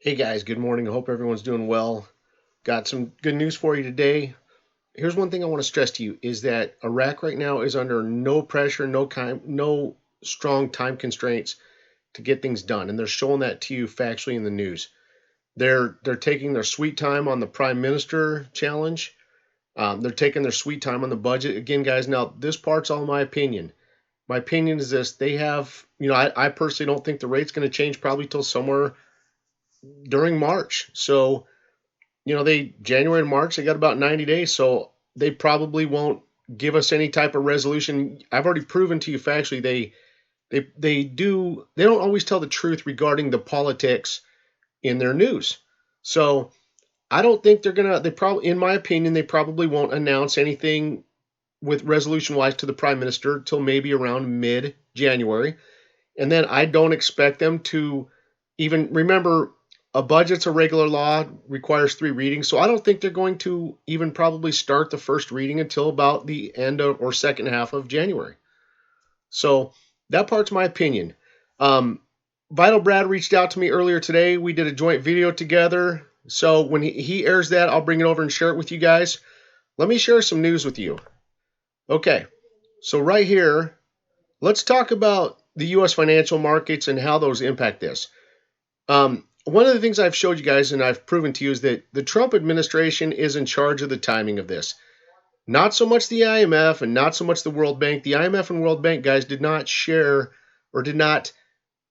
Hey guys, good morning. I hope everyone's doing well. Got some good news for you today. Here's one thing I want to stress to you is that Iraq right now is under no pressure, no strong time constraints to get things done, and they're showing that to you factually in the news. They're taking their sweet time on the prime minister challenge. They're taking their sweet time on the budget. Again, guys, now this part's all my opinion. My opinion is this: they have, I personally don't think the rate's going to change probably till somewhere during March. So they January and March, they got about 90 days, so they probably won't give us any type of resolution. I've already proven to you factually they don't always tell the truth regarding the politics in their news. So I don't think they probably, in my opinion, they probably won't announce anything with resolution wise to the prime minister till maybe around mid January. And then I don't expect them to even remember a budget's a regular law, requires three readings. So I don't think they're going to even probably start the first reading until about the end of or second half of January. So that part's my opinion. Vital Brad reached out to me earlier today. We did a joint video together. So when he airs that, I'll bring it over and share it with you guys. Let me share some news with you. Okay, so right here, let's talk about the U.S. financial markets and how those impact this. One of the things I've showed you guys and I've proven to you is that the Trump administration is in charge of the timing of this. Not so much the IMF and not so much the World Bank. The IMF and World Bank guys did not share or did not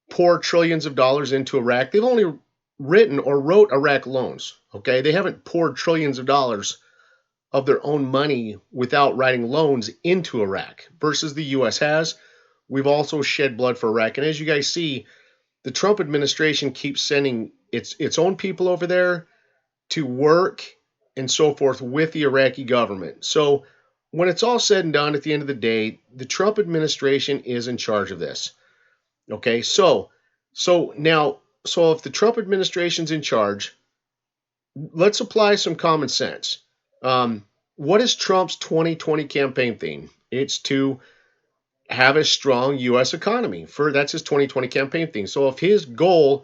pour trillions of dollars into Iraq. They've only written or wrote Iraq loans. Okay, they haven't poured trillions of dollars of their own money without writing loans into Iraq versus the U.S. has. We've also shed blood for Iraq. And as you guys see, the Trump administration keeps sending its own people over there to work and so forth with the Iraqi government. So when it's all said and done, at the end of the day, the Trump administration is in charge of this. Okay, so if the Trump administration's in charge, let's apply some common sense. What is Trump's 2020 campaign theme? It's to have a strong U.S. economy. That's his 2020 campaign theme. So if his goal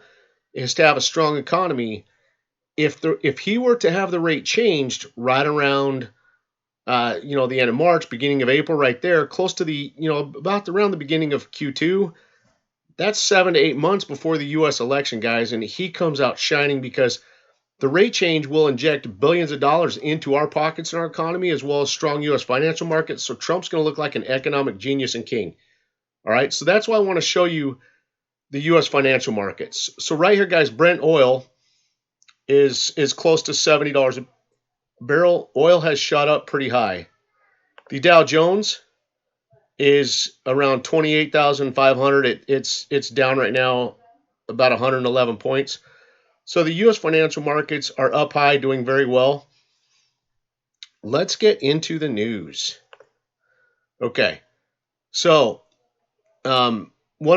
is to have a strong economy, if he were to have the rate changed right around the end of March, beginning of April, right there, close to the around the beginning of Q2, that's 7 to 8 months before the U.S. election, guys, and he comes out shining because the rate change will inject billions of dollars into our pockets and our economy, as well as strong U.S. financial markets. So Trump's going to look like an economic genius and king. All right, so that's why I want to show you the U.S. financial markets. So right here, guys, Brent oil is close to $70 a barrel. Oil has shot up pretty high. The Dow Jones is around 28,500. It's down right now about 111 points. So the U.S. financial markets are up high, doing very well. Let's get into the news. Okay, so one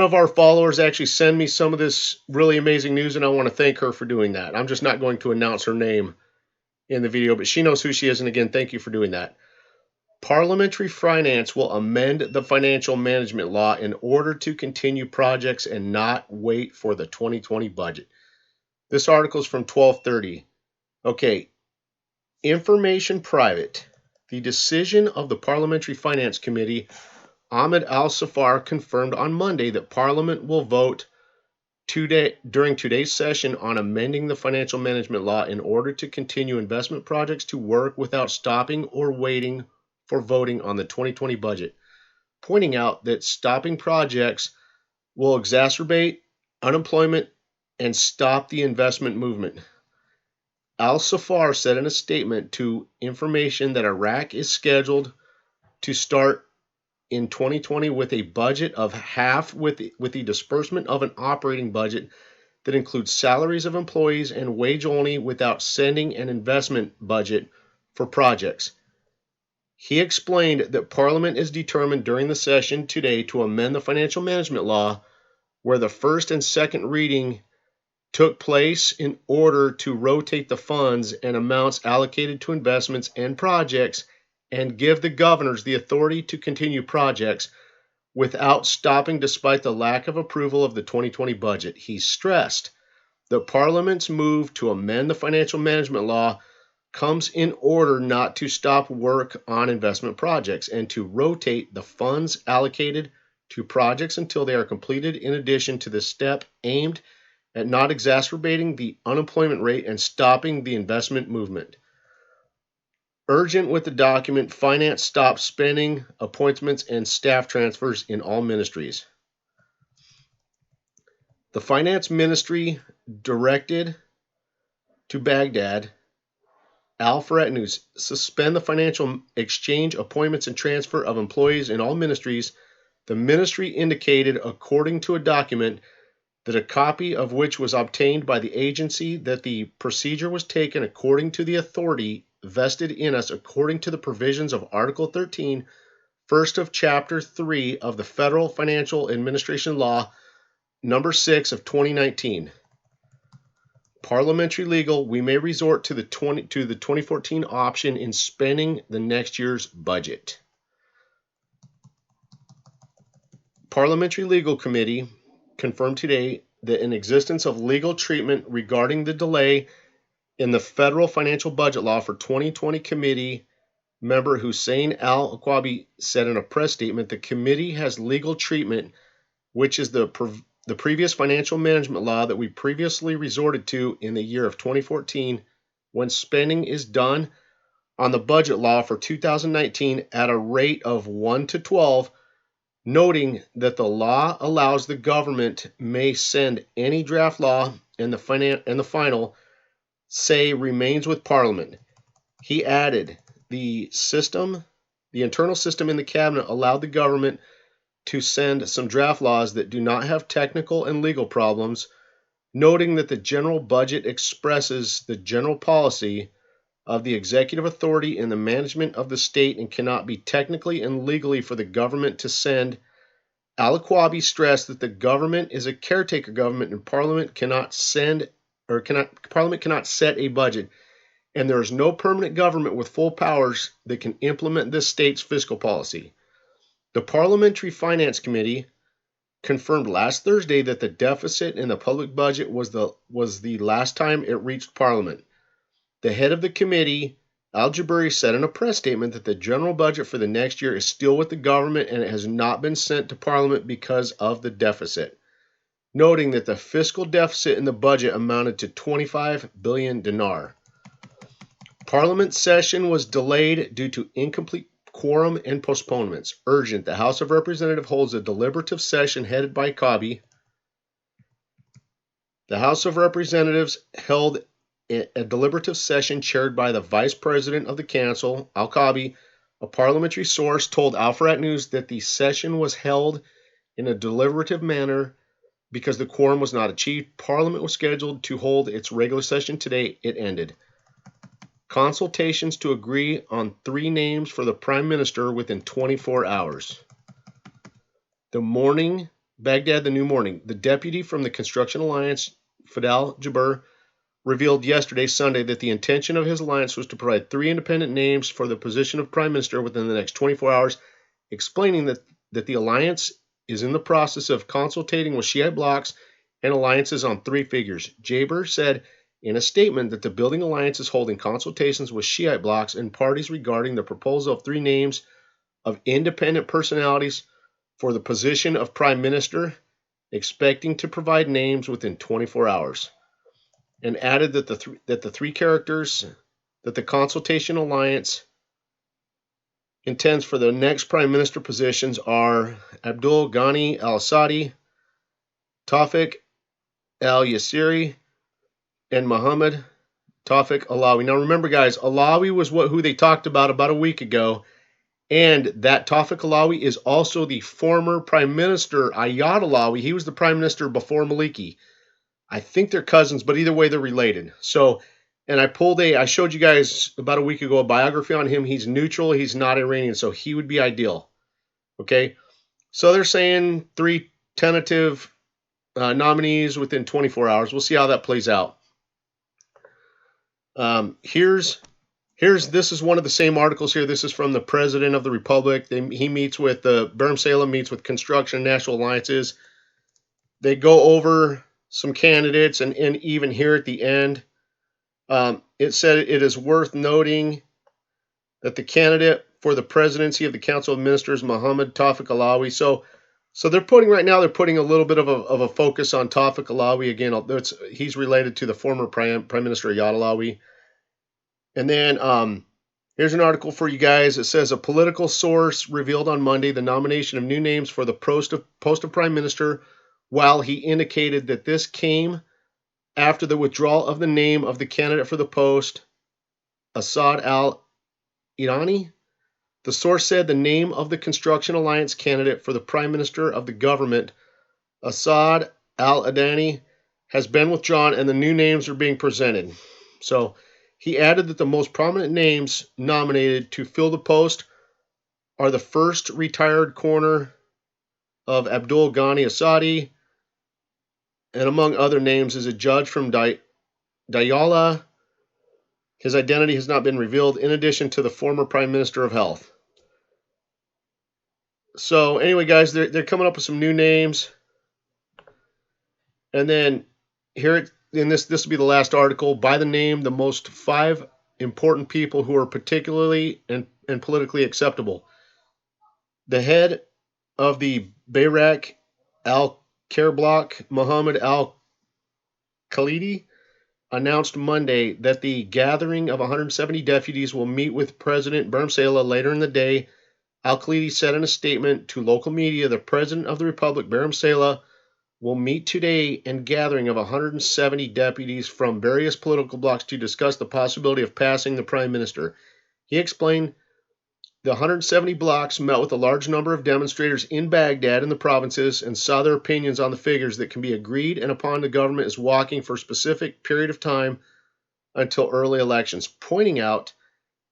of our followers actually sent me some of this really amazing news, and I want to thank her for doing that. I'm just not going to announce her name in the video, but she knows who she is, and again, thank you for doing that. Parliamentary Finance will amend the financial management law in order to continue projects and not wait for the 2020 budget. This article is from 1230. Okay, information private. The decision of the Parliamentary Finance Committee, Ahmed Al-Safar, confirmed on Monday that Parliament will vote during today's session on amending the financial management law in order to continue investment projects to work without stopping or waiting for voting on the 2020 budget, pointing out that stopping projects will exacerbate unemployment and stop the investment movement. Al-Safar said in a statement to Information that Iraq is scheduled to start in 2020 with a budget of half with the disbursement of an operating budget that includes salaries of employees and wage only without sending an investment budget for projects. He explained that Parliament is determined during the session today to amend the financial management law where the first and second reading took place in order to rotate the funds and amounts allocated to investments and projects and give the governors the authority to continue projects without stopping despite the lack of approval of the 2020 budget. He stressed The Parliament's move to amend the financial management law comes in order not to stop work on investment projects and to rotate the funds allocated to projects until they are completed, in addition to the step aimed at not exacerbating the unemployment rate and stopping the investment movement. Urgent with the document, finance stops spending, appointments, and staff transfers in all ministries. The finance ministry directed to Baghdad Al-Farad News, suspend the financial exchange, appointments, and transfer of employees in all ministries. The ministry indicated, according to a document, that a copy of which was obtained by the agency, that the procedure was taken according to the authority vested in us according to the provisions of Article 13, first of Chapter 3 of the Federal Financial Administration Law, number 6 of 2019. Parliamentary legal, we may resort to the 2014 option in spending the next year's budget. Parliamentary Legal Committee confirmed today that in existence of legal treatment regarding the delay in the federal financial budget law for 2020. Committee member Hussein Al-Aqabi said in a press statement, the committee has legal treatment, which is the previous financial management law that we previously resorted to in the year of 2014 when spending is done on the budget law for 2019 at a rate of 1 to 12, noting that the law allows the government may send any draft law and the final say remains with Parliament. He added, the internal system in the cabinet allowed the government to send some draft laws that do not have technical and legal problems, noting that the general budget expresses the general policy of the executive authority in the management of the state and cannot be technically and legally for the government to send. Al-Aqabi stressed that the government is a caretaker government and Parliament cannot set a budget, and there is no permanent government with full powers that can implement this state's fiscal policy. The Parliamentary Finance Committee confirmed last Thursday that the deficit in the public budget was the last time it reached Parliament. The head of the committee, Al-Jabari, said in a press statement that the general budget for the next year is still with the government and it has not been sent to Parliament because of the deficit, noting that the fiscal deficit in the budget amounted to 25 billion dinar. Parliament session was delayed due to incomplete quorum and postponements. Urgent, the House of Representatives holds a deliberative session headed by Aqabi. The House of Representatives held a deliberative session chaired by the Vice President of the Council, Al-Aqabi. A parliamentary source told Al-Farad News that the session was held in a deliberative manner because the quorum was not achieved. Parliament was scheduled to hold its regular session today. It ended. Consultations to agree on 3 names for the Prime Minister within 24 hours. Baghdad, the New Morning. The deputy from the Construction Alliance, Fadel Jabir, revealed yesterday, Sunday, that the intention of his alliance was to provide 3 independent names for the position of Prime Minister within the next 24 hours, explaining that the alliance is in the process of consultating with Shiite blocs and alliances on 3 figures. Jabir said in a statement that the building alliance is holding consultations with Shiite blocs and parties regarding the proposal of 3 names of independent personalities for the position of Prime Minister, expecting to provide names within 24 hours, and added that the 3 characters that the consultation alliance intends for the next Prime Minister positions are Abdul Ghani al-Sadi, Tawfiq al-Yassiri, and Muhammad Tawfiq Alawi. Now remember, guys, Alawi was who they talked about a week ago, and that Tawfiq Alawi is also the former Prime Minister Ayad Alawi. He was the Prime Minister before Maliki. I think they're cousins, but either way, they're related. So, and I showed you guys about a week ago a biography on him. He's neutral. He's not Iranian, so he would be ideal. Okay, so they're saying 3 tentative nominees within 24 hours. We'll see how that plays out. This is one of the same articles here. This is from the President of the Republic. He meets with Barham Salem meets with Construction and National Alliances. They go over some candidates, and even here at the end, it said it is worth noting that the candidate for the presidency of the Council of Ministers, Mohammed Tawfiq Alawi. So they're putting a little bit of a focus on Tawfiq Alawi again. He's related to the former Prime Minister Ayad Alawi. And then here's an article for you guys. It says a political source revealed on Monday the nomination of new names for the post of Prime Minister, while he indicated that this came after the withdrawal of the name of the candidate for the post, Asad al-Irani. The source said the name of the Construction Alliance candidate for the Prime Minister of the government, Asad al-Adani, has been withdrawn and the new names are being presented. So he added that the most prominent names nominated to fill the post are the first retired coroner of Abdul Ghani Asadi, and among other names is a judge from Diyala. His identity has not been revealed, in addition to the former Prime Minister of Health. So anyway, guys, they're coming up with some new names. And then here in this will be the last article. By the name, the most 5 important people who are particularly and politically acceptable. The head of the Bayrak al-Karblock, Mohammed al-Khalidi, announced Monday that the gathering of 170 deputies will meet with President Barham later in the day. Al-Khalidi said in a statement to local media, the President of the Republic, Barham will meet today in gathering of 170 deputies from various political blocs to discuss the possibility of passing the Prime Minister. He explained the 170 blocs met with a large number of demonstrators in Baghdad and the provinces and saw their opinions on the figures that can be agreed and upon the government is walking for a specific period of time until early elections, pointing out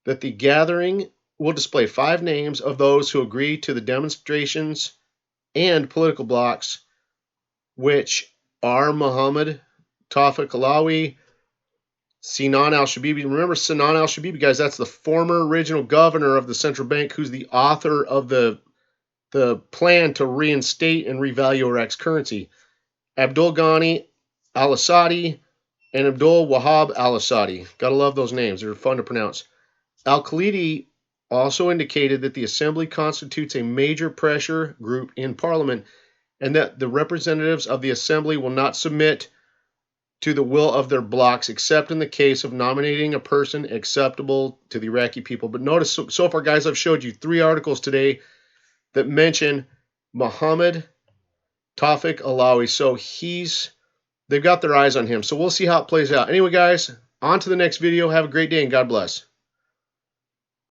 that the gathering will display 5 names of those who agree to the demonstrations and political blocs, which are Mohammed Tawfiq Alawi, Sinan al-Shabibi. Remember Sinan al-Shabibi, guys, that's the former original governor of the central bank who's the author of the plan to reinstate and revalue Iraq's currency. Abdul Ghani al-Asadi and Abdul Wahab al-Asadi. Gotta love those names. They're fun to pronounce. Al-Khalidi also indicated that the assembly constitutes a major pressure group in parliament and that the representatives of the assembly will not submit to the will of their blocs, except in the case of nominating a person acceptable to the Iraqi people. But notice, so far, guys, I've showed you 3 articles today that mention Mohammed Tawfiq Alawi. So they've got their eyes on him. So we'll see how it plays out. Anyway, guys, on to the next video. Have a great day and God bless.